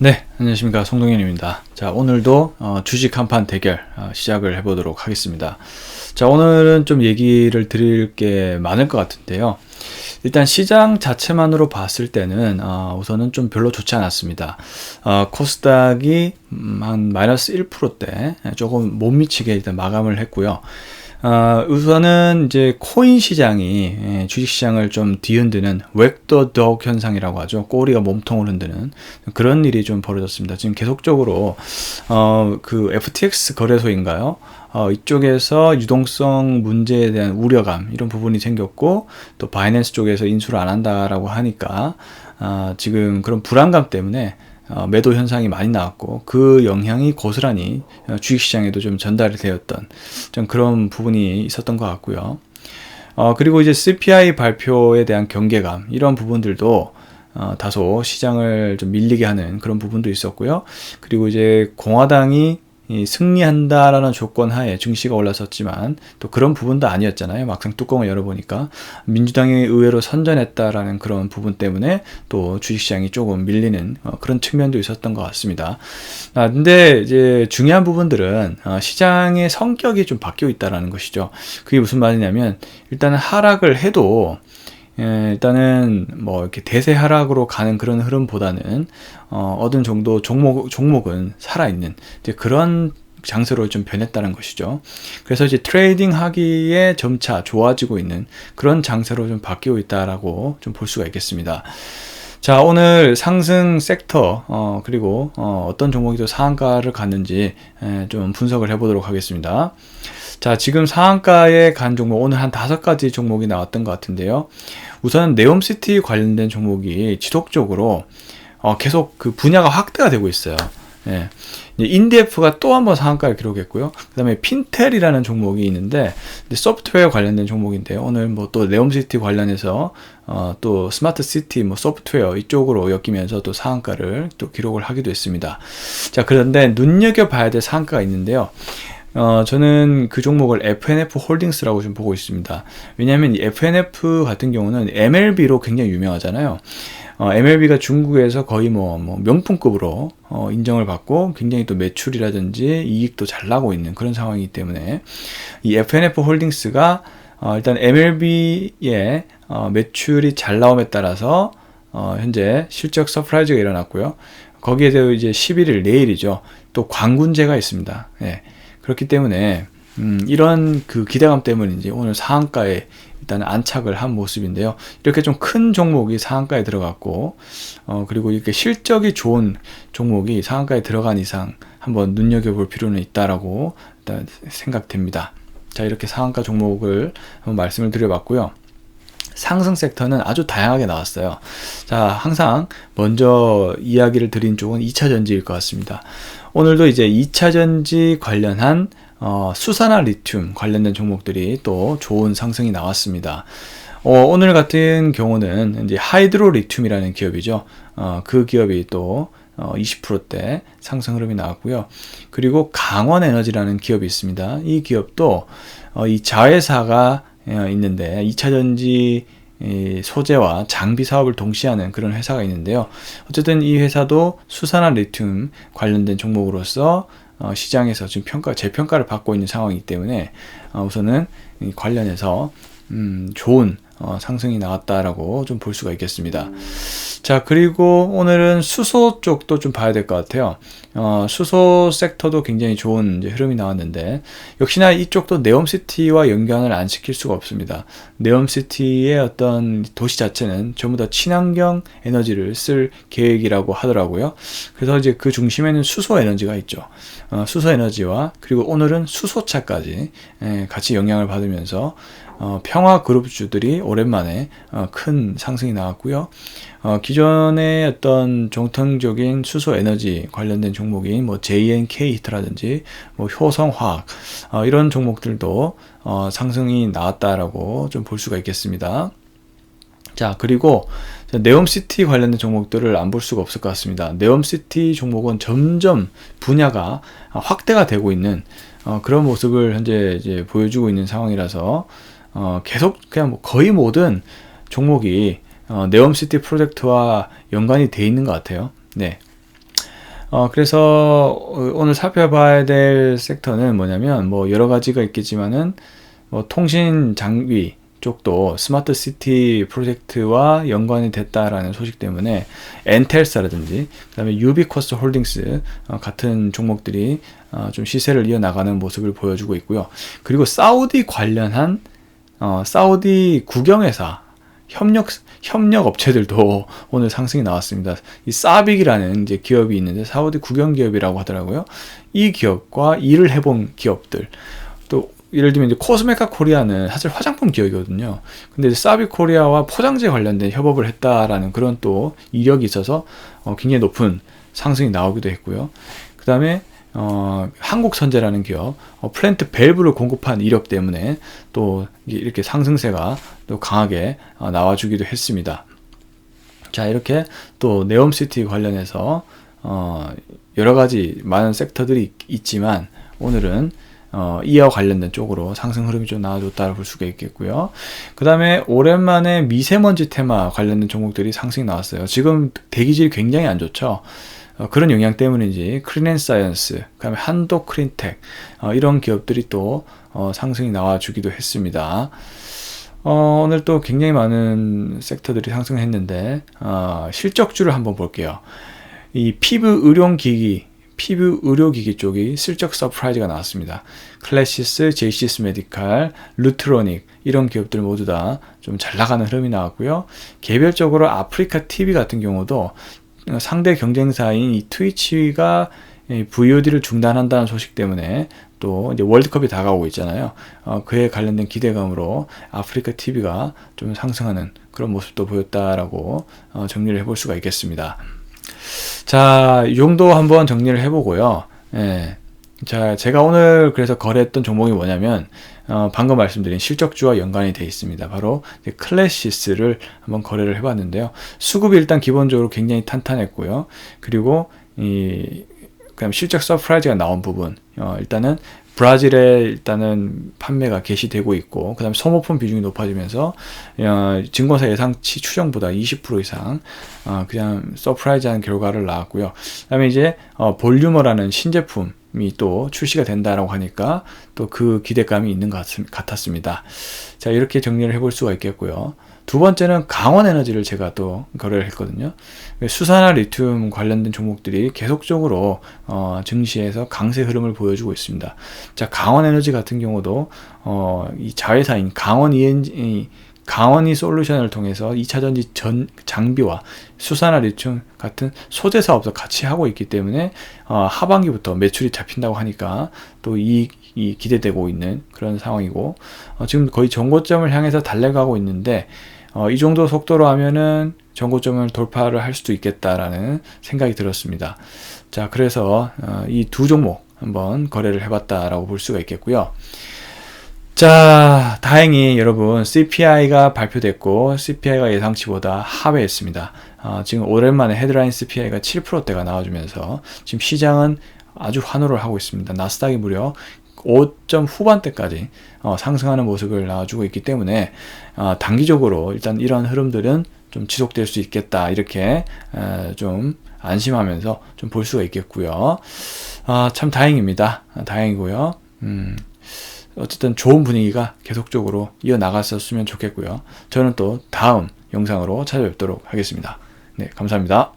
네, 안녕하십니까. 송동현입니다. 자, 오늘도 주식 한판 대결 시작을 해보도록 하겠습니다. 자, 오늘은 좀 얘기를 드릴 게 많을 것 같은데요. 일단 시장 자체만으로 봤을 때는 우선은 좀 별로 좋지 않았습니다. 코스닥이 한 마이너스 1%대 조금 못 미치게 일단 마감을 했고요. 우선은 이제 코인 시장이 주식 시장을 좀 뒤흔드는 wag the dog 현상이라고 하죠. 꼬리가 몸통을 흔드는 그런 일이 좀 벌어졌습니다. 지금 계속적으로 그 FTX 거래소인가요? 이쪽에서 유동성 문제에 대한 우려감 이런 부분이 생겼고, 또 바이낸스 쪽에서 인수를 안 한다라고 하니까 지금 그런 불안감 때문에 매도 현상이 많이 나왔고, 그 영향이 고스란히 주식시장에도 좀 전달이 되었던 좀 그런 부분이 있었던 것 같고요. 그리고 이제 CPI 발표에 대한 경계감 이런 부분들도 다소 시장을 좀 밀리게 하는 그런 부분도 있었고요. 그리고 이제 공화당이 승리한다라는 조건 하에 증시가 올랐었지만 또 그런 부분도 아니었잖아요. 막상 뚜껑을 열어보니까 민주당이 의외로 선전했다라는 그런 부분 때문에 또 주식시장이 조금 밀리는 그런 측면도 있었던 것 같습니다. 근데 이제 중요한 부분들은 시장의 성격이 좀 바뀌어 있다라는 것이죠. 그게 무슨 말이냐면, 일단은 하락을 해도 일단은 뭐 이렇게 대세 하락으로 가는 그런 흐름보다는 어느 정도 종목은 살아있는 이제 그런 장세로 좀 변했다는 것이죠. 그래서 이제 트레이딩 하기에 점차 좋아지고 있는 그런 장세로 좀 바뀌고 있다라고 좀 볼 수가 있겠습니다. 자, 오늘 상승 섹터 그리고 어떤 종목이 또 상한가를 갔는지 좀 분석을 해보도록 하겠습니다. 자, 지금 상한가에 간 종목 오늘 한 5가지 종목이 나왔던 것 같은데요. 우선 네옴시티 관련된 종목이 지속적으로 계속 그 분야가 확대가 되고 있어요. 예. 인디에프가 또 한 번 상한가를 기록했고요. 그 다음에 핀텔이라는 종목이 있는데 소프트웨어 관련된 종목인데요. 오늘 뭐 또 네옴시티 관련해서 또 스마트시티 뭐 소프트웨어 이쪽으로 엮이면서 또 상한가를 또 기록을 하기도 했습니다. 자, 그런데 눈여겨봐야 될 상한가가 있는데요. 저는 그 종목을 FNF 홀딩스라고 좀 보고 있습니다. 왜냐하면 이 FNF 같은 경우는 MLB로 굉장히 유명하잖아요. MLB가 중국에서 거의 뭐 명품급으로 인정을 받고 굉장히 또 매출이라든지 이익도 잘 나고 있는 그런 상황이기 때문에 이 FNF 홀딩스가 일단 MLB의 매출이 잘 나옴에 따라서 현재 실적 서프라이즈가 일어났고요. 거기에 대해 이제 11일 내일이죠. 또 광군제가 있습니다. 예. 그렇기 때문에 이런 그 기대감 때문인지 오늘 상한가에 일단 안착을 한 모습인데요. 이렇게 좀 큰 종목이 상한가에 들어갔고 그리고 이렇게 실적이 좋은 종목이 상한가에 들어간 이상 한번 눈여겨볼 필요는 있다라고 일단 생각됩니다. 자, 이렇게 상한가 종목을 한번 말씀을 드려봤고요. 상승 섹터는 아주 다양하게 나왔어요. 자, 항상 먼저 이야기를 드린 쪽은 2차전지일 것 같습니다. 오늘도 이제 2차전지 관련한 수산화 리튬 관련된 종목들이 또 좋은 상승이 나왔습니다. 오늘 같은 경우는 이제 하이드로 리튬이라는 기업이죠. 그 기업이 또 20%대 상승 흐름이 나왔고요. 그리고 강원 에너지라는 기업이 있습니다. 이 기업도 이 자회사가 있는데 2차전지 소재와 장비 사업을 동시에 하는 그런 회사가 있는데요. 어쨌든 이 회사도 수산화 리튬 관련된 종목으로서 시장에서 지금 재평가를 받고 있는 상황이기 때문에 우선은 관련해서 좋은 상승이 나왔다라고 좀 볼 수가 있겠습니다. 자, 그리고 오늘은 수소 쪽도 좀 봐야 될 것 같아요. 수소 섹터도 굉장히 좋은 이제 흐름이 나왔는데, 역시나 이쪽도 네옴시티와 연관을 안 시킬 수가 없습니다. 네옴시티의 어떤 도시 자체는 전부 다 친환경 에너지를 쓸 계획이라고 하더라고요. 그래서 이제 그 중심에는 수소 에너지가 있죠. 수소 에너지와 그리고 오늘은 수소차까지 같이 영향을 받으면서 평화그룹주들이 오랜만에 큰 상승이 나왔고요. 기존의 어떤 정통적인 수소 에너지 관련된 종목인 뭐 JNK 히트라든지 뭐 효성화학 이런 종목들도 상승이 나왔다라고 좀 볼 수가 있겠습니다. 자, 그리고 네옴시티 관련된 종목들을 안 볼 수가 없을 것 같습니다. 네옴시티 종목은 점점 분야가 확대가 되고 있는 그런 모습을 현재 이제 보여주고 있는 상황이라서 계속 그냥 뭐 거의 모든 종목이 네옴시티 프로젝트와 연관이 돼 있는 것 같아요. 네. 그래서 오늘 살펴봐야 될 섹터는 뭐냐면 뭐 여러 가지가 있겠지만은 뭐 통신 장비 쪽도 스마트 시티 프로젝트와 연관이 됐다라는 소식 때문에 엔텔사라든지 그다음에 유비쿼스 홀딩스 같은 종목들이 좀 시세를 이어나가는 모습을 보여주고 있고요. 그리고 사우디 관련한 사우디 국영회사 협력 업체들도 오늘 상승이 나왔습니다. 이 사빅이라는 이제 기업이 있는데 사우디 국영 기업이라고 하더라고요. 이 기업과 일을 해본 기업들, 또 예를 들면 이제 코스메카 코리아는 사실 화장품 기업이거든요. 근데 이제 사빅 코리아와 포장재 관련된 협업을 했다라는 그런 또 이력이 있어서 굉장히 높은 상승이 나오기도 했고요. 그 다음에 한국선제라는 기업, 플랜트 밸브를 공급한 이력 때문에 또 이렇게 상승세가 또 강하게 나와주기도 했습니다. 자, 이렇게 또 네옴시티 관련해서 여러 가지 많은 섹터들이 있지만 오늘은 이와 관련된 쪽으로 상승 흐름이 좀 나와줬다고 볼 수가 있겠고요. 그 다음에 오랜만에 미세먼지 테마 관련된 종목들이 상승이 나왔어요. 지금 대기질이 굉장히 안 좋죠. 그런 영향 때문인지 클린앤사이언스, 그다음에 한도 크린텍 이런 기업들이 또 상승이 나와주기도 했습니다. 오늘 또 굉장히 많은 섹터들이 상승했는데 실적주를 한번 볼게요. 이 피부 의료기기 쪽이 실적 서프라이즈가 나왔습니다. 클래시스, 제이시스 메디칼, 루트로닉 이런 기업들 모두 다 좀 잘 나가는 흐름이 나왔고요. 개별적으로 아프리카 TV 같은 경우도 상대 경쟁사인 이 트위치가 VOD를 중단한다는 소식 때문에 또 이제 월드컵이 다가오고 있잖아요. 그에 관련된 기대감으로 아프리카 TV가 좀 상승하는 그런 모습도 보였다라고 정리를 해볼 수가 있겠습니다. 자, 이 정도 한번 정리를 해보고요. 예. 자, 제가 오늘 그래서 거래했던 종목이 뭐냐면 방금 말씀드린 실적주와 연관이 되어 있습니다. 바로 클래시스를 한번 거래를 해봤는데요. 수급이 일단 기본적으로 굉장히 탄탄했고요. 그리고 그다음 실적 서프라이즈가 나온 부분, 일단은 브라질에 일단은 판매가 개시되고 있고, 그 다음에 소모품 비중이 높아지면서 증권사 예상치 추정보다 20% 이상 그냥 서프라이즈한 결과를 나왔고요. 그 다음에 이제 볼유머라는 신제품이 또 출시가 된다라고 하니까 또 그 기대감이 있는 것 같았습니다. 자, 이렇게 정리를 해볼 수가 있겠고요. 두 번째는 강원에너지를 제가 또 거래를 했거든요. 수산화 리튬 관련된 종목들이 계속적으로 증시에서 강세 흐름을 보여주고 있습니다. 자, 강원에너지 같은 경우도 이 자회사인 강원이 솔루션을 통해서 2차전지 장비와 수산화 리튬 같은 소재 사업도 같이 하고 있기 때문에 하반기부터 매출이 잡힌다고 하니까 또 이 기대되고 있는 그런 상황이고, 지금 거의 정고점을 향해서 달려가고 있는데 이 정도 속도로 하면은 정고점을 돌파를 할 수도 있겠다라는 생각이 들었습니다. 자, 그래서 이 두 종목 한번 거래를 해봤다라고 볼 수가 있겠고요. 자, 다행히 여러분 CPI가 발표됐고 CPI가 예상치보다 하회했습니다. 지금 오랜만에 헤드라인 CPI가 7%대가 나와주면서 지금 시장은 아주 환호를 하고 있습니다. 나스닥이 무려 5점 후반대까지 상승하는 모습을 나와주고 있기 때문에 단기적으로 일단 이런 흐름들은 좀 지속될 수 있겠다, 이렇게 좀 안심하면서 좀 볼 수가 있겠고요. 참 다행입니다. 다행이고요. 어쨌든 좋은 분위기가 계속적으로 이어나갔었으면 좋겠고요. 저는 또 다음 영상으로 찾아뵙도록 하겠습니다. 네, 감사합니다.